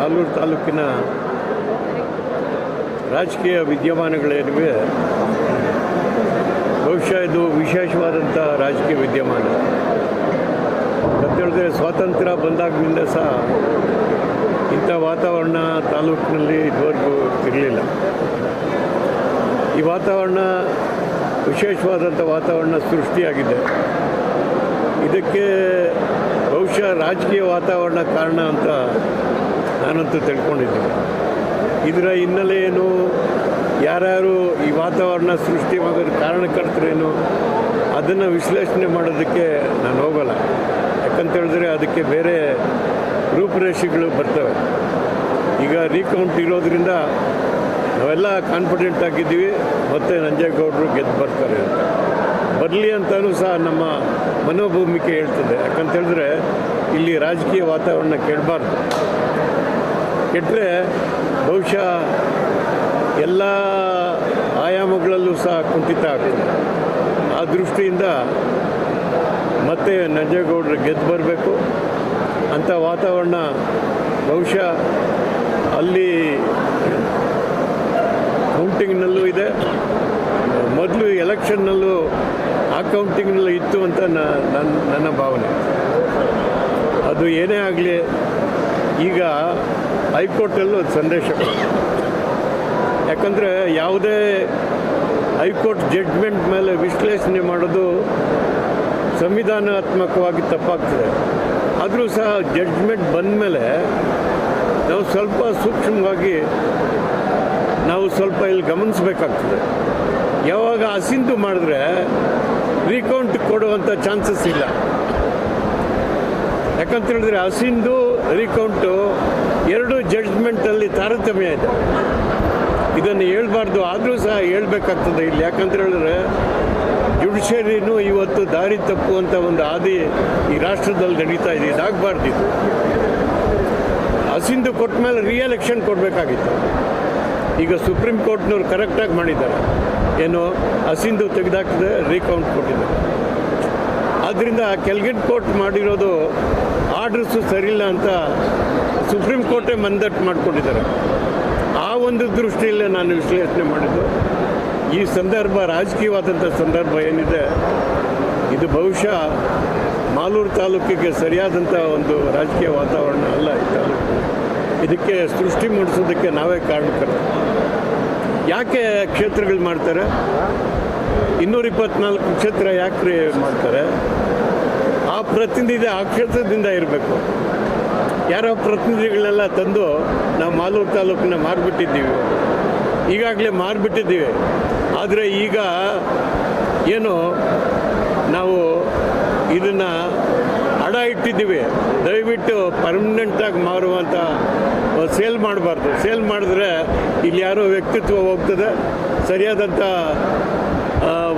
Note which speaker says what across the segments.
Speaker 1: ಮಾಲೂರು ತಾಲೂಕಿನ ರಾಜಕೀಯ ವಿದ್ಯಮಾನಗಳೇನಿವೆ ಬಹುಶಃ ಇದು ವಿಶೇಷವಾದಂಥ ರಾಜಕೀಯ ವಿದ್ಯಮಾನ. ಅಂತ ಹೇಳಿದ್ರೆ ಸ್ವಾತಂತ್ರ್ಯ ಬಂದಾಗಿನಿಂದ ಸಹ ಇಂಥ ವಾತಾವರಣ ತಾಲೂಕಿನಲ್ಲಿ ಇದುವರೆಗೂ ಇರಲಿಲ್ಲ. ಈ ವಾತಾವರಣ ವಿಶೇಷವಾದಂಥ ವಾತಾವರಣ ಸೃಷ್ಟಿಯಾಗಿದೆ. ಇದಕ್ಕೆ ಬಹುಶಃ ರಾಜಕೀಯ ವಾತಾವರಣ ಕಾರಣ ಅಂತ ನಾನಂತೂ ತಿಳ್ಕೊಂಡಿದ್ದೀನಿ. ಇದರ ಹಿನ್ನೆಲೆ ಏನು, ಯಾರ್ಯಾರು ಈ ವಾತಾವರಣ ಸೃಷ್ಟಿಯಾಗೋದು ಕಾರಣಕರ್ತರೇನು, ಅದನ್ನು ವಿಶ್ಲೇಷಣೆ ಮಾಡೋದಕ್ಕೆ ನಾನು ಹೋಗಲ್ಲ. ಯಾಕಂತೇಳಿದ್ರೆ ಅದಕ್ಕೆ ಬೇರೆ ರೂಪುರೇಷೆಗಳು ಬರ್ತವೆ. ಈಗ ರೀಕೌಂಟ್ ಇರೋದ್ರಿಂದ ನಾವೆಲ್ಲ ಕಾನ್ಫಿಡೆಂಟ್ ಆಗಿದ್ದೀವಿ, ಮತ್ತು ನಂಜೇಗೌಡರು ಗೆದ್ದು ಬರ್ತಾರೆ ಅಂತ. ಬರಲಿ ಅಂತಲೂ ಸಹ ನಮ್ಮ ಮನೋಭೂಮಿಕೆ ಹೇಳ್ತದೆ. ಯಾಕಂತೇಳಿದ್ರೆ ಇಲ್ಲಿ ರಾಜಕೀಯ ವಾತಾವರಣ ಕೆಡಬಾರ್ದು. ಕೆಟ್ಟರೆ ಬಹುಶಃ ಎಲ್ಲ ಆಯಾಮಗಳಲ್ಲೂ ಸಹ ಕುಂಠಿತ ಆಗ್ತದೆ. ಆ ದೃಷ್ಟಿಯಿಂದ ಮತ್ತೆ ನಂಜೇಗೌಡರು ಗೆದ್ದು ಬರಬೇಕು ಅಂಥ ವಾತಾವರಣ ಬಹುಶಃ ಅಲ್ಲಿ ಕೌಂಟಿಂಗ್ನಲ್ಲೂ ಇದೆ. ಮೊದಲು ಎಲೆಕ್ಷನ್ನಲ್ಲೂ ಆ ಕೌಂಟಿಂಗ್ನಲ್ಲೂ ಇತ್ತು ಅಂತ ನನ್ನ ಭಾವನೆ. ಅದು ಏನೇ ಆಗಲಿ, ಈಗ ಹೈಕೋರ್ಟಲ್ಲೂ ಅದು ಸಂದೇಶ. ಯಾಕಂದರೆ ಯಾವುದೇ ಹೈಕೋರ್ಟ್ ಜಡ್ಜ್ಮೆಂಟ್ ಮೇಲೆ ವಿಶ್ಲೇಷಣೆ ಮಾಡೋದು ಸಂವಿಧಾನಾತ್ಮಕವಾಗಿ ತಪ್ಪಾಗ್ತದೆ. ಆದರೂ ಸಹ ಜಡ್ಜ್ಮೆಂಟ್ ಬಂದ ಮೇಲೆ ನಾವು ಸ್ವಲ್ಪ ಸೂಕ್ಷ್ಮವಾಗಿ ನಾವು ಸ್ವಲ್ಪ ಇಲ್ಲಿ ಗಮನಿಸಬೇಕಾಗ್ತದೆ. ಯಾವಾಗ ಅಸಿಂಧು ಮಾಡಿದ್ರೆ ರೀಕೌಂಟ್ ಕೊಡುವಂಥ ಚಾನ್ಸಸ್ ಇಲ್ಲ. ಯಾಕಂತೇಳಿದ್ರೆ ಅಸಿಂಧು ರೀಕೌಂಟು ಎರಡು ಜಡ್ಜ್ಮೆಂಟಲ್ಲಿ ತಾರತಮ್ಯ ಇದೆ. ಇದನ್ನು ಹೇಳ್ಬಾರ್ದು, ಆದರೂ ಸಹ ಹೇಳ್ಬೇಕಾಗ್ತದೆ ಇಲ್ಲಿ. ಯಾಕಂತೇಳಿದ್ರೆ ಜುಡಿಷಿಯರಿನೂ ಇವತ್ತು ದಾರಿ ತಪ್ಪುವಂಥ ಒಂದು ಹಾದಿ ಈ ರಾಷ್ಟ್ರದಲ್ಲಿ ನಡೀತಾ ಇದೆ. ಇದಾಗಬಾರ್ದಿತ್ತು. ಅಸಿಂಧು ಕೊಟ್ಟ ಮೇಲೆ ರಿಎಲೆಕ್ಷನ್ ಕೊಡಬೇಕಾಗಿತ್ತು. ಈಗ ಸುಪ್ರೀಂ ಕೋರ್ಟ್ನವ್ರು ಕರೆಕ್ಟಾಗಿ ಮಾಡಿದ್ದಾರೆ. ಏನು, ಅಸಿಂಧು ತೆಗೆದಾಕಿದೆ, ರೀಕೌಂಟ್ ಕೊಟ್ಟಿದ್ದಾರೆ. ಆದ್ದರಿಂದ ಕೆಳಗಿನ ಕೋರ್ಟ್ ಮಾಡಿರೋದು ಆರ್ಡ್ರಸ್ಸು ಸರಿಯಿಲ್ಲ ಅಂತ ಸುಪ್ರೀಂ ಕೋರ್ಟೇ ಮಂದಟ್ಟು ಮಾಡಿಕೊಂಡಿದ್ದಾರೆ. ಆ ಒಂದು ದೃಷ್ಟಿಯಲ್ಲೇ ನಾನು ವಿಶ್ಲೇಷಣೆ ಮಾಡಿದ್ದು. ಈ ಸಂದರ್ಭ, ರಾಜಕೀಯವಾದಂಥ ಸಂದರ್ಭ ಏನಿದೆ, ಇದು ಬಹುಶಃ ಮಾಲೂರು ತಾಲೂಕಿಗೆ ಸರಿಯಾದಂಥ ಒಂದು ರಾಜಕೀಯ ವಾತಾವರಣ ಅಲ್ಲ. ಈ ತಾಲೂಕು ಇದಕ್ಕೆ ಸೃಷ್ಟಿ ಮೂಡಿಸೋದಕ್ಕೆ ನಾವೇ ಕಾರಣಕರ್ತರು. ಯಾಕೆ ಕ್ಷೇತ್ರಗಳು ಮಾಡ್ತಾರೆ? 224 ಕ್ಷೇತ್ರ ಯಾಕೆ ಮಾಡ್ತಾರೆ? ಆ ಪ್ರತಿನಿಧಿ ಆ ಕ್ಷೇತ್ರದಿಂದ ಇರಬೇಕು. ಯಾರೋ ಪ್ರತಿನಿಧಿಗಳೆಲ್ಲ ತಂದು ನಾವು ಮಾಲೂರು ತಾಲೂಕನ್ನ ಮಾರಿಬಿಟ್ಟಿದ್ದೀವಿ, ಈಗಾಗಲೇ ಮಾರಿಬಿಟ್ಟಿದ್ದೀವಿ. ಆದರೆ ಈಗ ಏನು ನಾವು ಇದನ್ನು ಅಡ ಇಟ್ಟಿದ್ದೀವಿ, ದಯವಿಟ್ಟು ಪರ್ಮನೆಂಟಾಗಿ ಮಾರುವಂಥ ಸೇಲ್ ಮಾಡಬಾರ್ದು. ಸೇಲ್ ಮಾಡಿದ್ರೆ ಇಲ್ಲಿ ಯಾರೋ ವ್ಯಕ್ತಿತ್ವ ಹೋಗ್ತದೆ, ಸರಿಯಾದಂಥ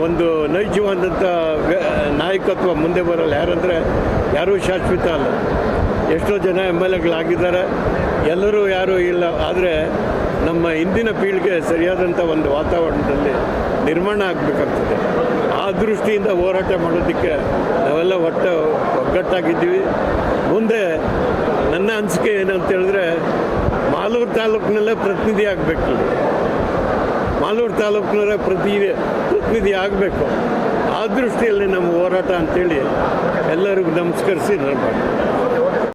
Speaker 1: ಒಂದು ನೈಜವಾದಂಥ ನಾಯಕತ್ವ ಮುಂದೆ ಬರಲ್ಲ. ಯಾರಂದರೆ ಯಾರೂ ಶಾಶ್ವತ ಅಲ್ಲ. ಎಷ್ಟೋ ಜನ MLAಗಳಾಗಿದ್ದಾರೆ, ಎಲ್ಲರೂ ಯಾರೂ ಇಲ್ಲ. ಆದರೆ ನಮ್ಮ ಇಂದಿನ ಪೀಳಿಗೆ ಸರಿಯಾದಂಥ ಒಂದು ವಾತಾವರಣದಲ್ಲಿ ನಿರ್ಮಾಣ ಆಗಬೇಕಾಗ್ತದೆ. ಆ ದೃಷ್ಟಿಯಿಂದ ಹೋರಾಟ ಮಾಡೋದಕ್ಕೆ ನಾವೆಲ್ಲ ಒಗ್ಗಟ್ಟಾಗಿದ್ದೀವಿ. ಮುಂದೆ ನನ್ನ ಅನಿಸಿಕೆ ಏನಂತ ಹೇಳಿದ್ರೆ, ಮಾಲೂರು ತಾಲೂಕಿನಲ್ಲೇ ಪ್ರತಿನಿಧಿ ಆಗಬೇಕು. ಮಾಲೂರು ತಾಲೂಕಿನಲ್ಲೇ ಪ್ರತಿನಿಧಿ ಆಗಬೇಕು. ಆ ದೃಷ್ಟಿಯಲ್ಲಿ ನಮ್ಮ ಹೋರಾಟ ಅಂತೇಳಿ ಎಲ್ಲರಿಗೂ ನಮಸ್ಕರಿಸಿ ನಾನು